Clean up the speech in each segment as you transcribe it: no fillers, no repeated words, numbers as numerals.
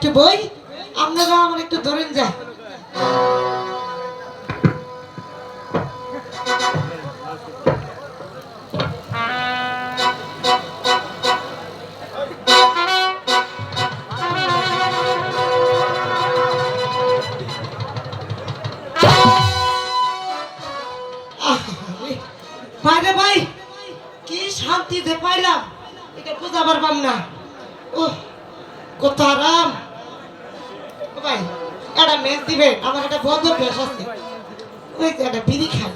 একটু বই আপনারা আমার একটু ধরেন যায়। ভাইরে ভাই কি শান্তিতে পাইলাম এটা বুঝা পারবাম না। ও কত আরাম। ভাই একটা মেজ দিবে, আমার একটা বদ্ধ অভ্যাস আছে, ওই যে একটা বিড়ি খাই।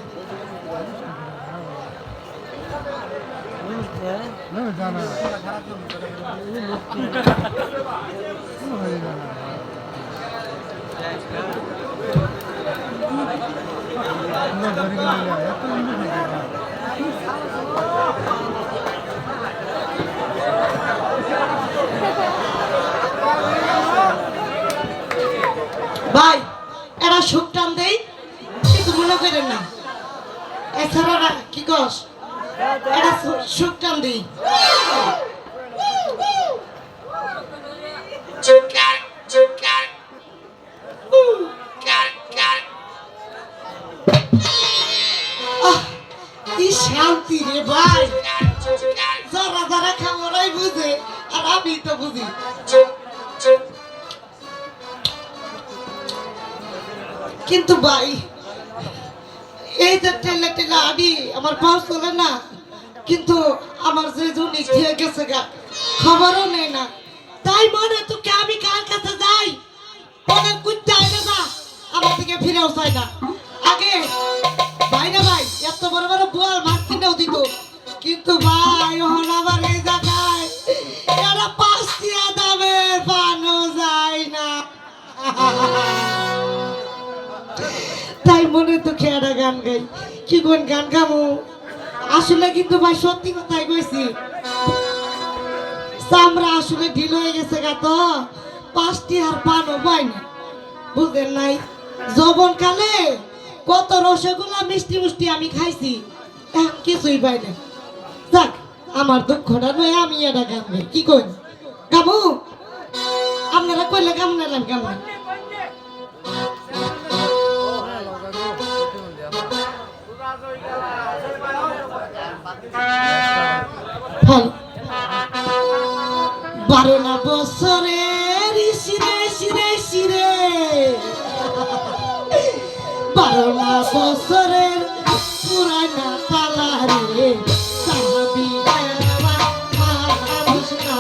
ভাই এরা সুখ টান দেই কিন্তু মনে করেন না এছাড়া কি কস এরা সুখ টান দেই। কি শান্তি রে ভাই, যারা যারা খাওয়ারাই বুঝে আর আমি তো বুঝি। কিন্তু ভাই এই যে টেলে টেলে আমি আমার পাও চলে না, কিন্তু আমার যে জন্য খেয়ে গেছে গা খবরও নেই না, তাই মনে তোকে আমি কার কাছে যাই মনে কুত্তে আইনে না আমার দিকে ফিরেও চাই না। আগে ভাই না ভাই এত বড় বড় বোয়াল মাছ কিনেও দিত, কিন্তু ভাই ওহন আমার এই জায়গায় এরা 5 টিয়া দামের পানও যায় না। তাই মনে তো খেয়াটা গান গাই, কি কোন গান গামু আসলে কিন্তু ভাই সত্যি কথাই কইছি, চামড়া আসলে ঢিল হয়ে গেছে গা, তো 5 টিয়ার পানও পাই না বুঝলেন নাই। যৌবন কালে কত রসগোল্লা মিষ্টি মিষ্টি আমি খাইছি, এখন কিছুই পাই না। যাক আমার দুঃখটা নয়, আমি এটা গান গাই, কি কই গামু আপনারা কইলে গামু না গামু। বারো না বছরের শিরে শিরে শিরে, 12 না বছরের পুরানা তালা রে, সাহাবি মানুষ না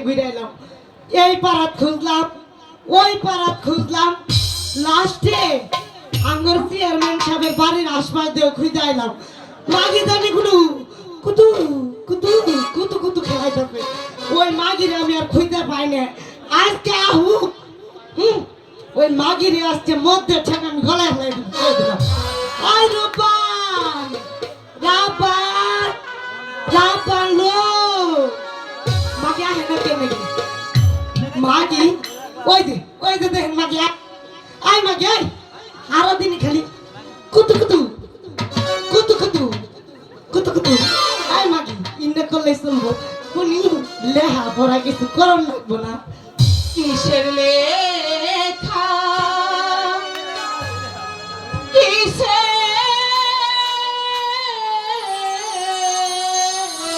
ঘুরে এলাম, এই পাড়াত খুঁজলাম ওই পাড়াত খুঁজলাম, লাস্টে আঙ্গর চেয়ারম্যান সাহেবের বাড়ির আশপাশ দিয়ে খুঁজে আইলাম মাগি জানি কুটু কুতু কুতু কুতু কুতু খেলাইতেছে ওই মাগিরে আমি আর খুঁজে পাই না আজকে আহু ওই মাগিরে আজকে মধ্যে ঠেকে আমি গলায় ফেলাই দিলাম আই রব্বান রাব্বান রাব্বান লো মাগি আহে না কেন মাগি ওই যে দেখেন মাগি আই মাগি আই আরো দিন খালি কুতু কুতু কুতু কুতু কুতু কুতু আই মাগি ইন্নে করলে শুনবো উনি লেহা পড়া কিছু করণ লাগবো না কিসের লে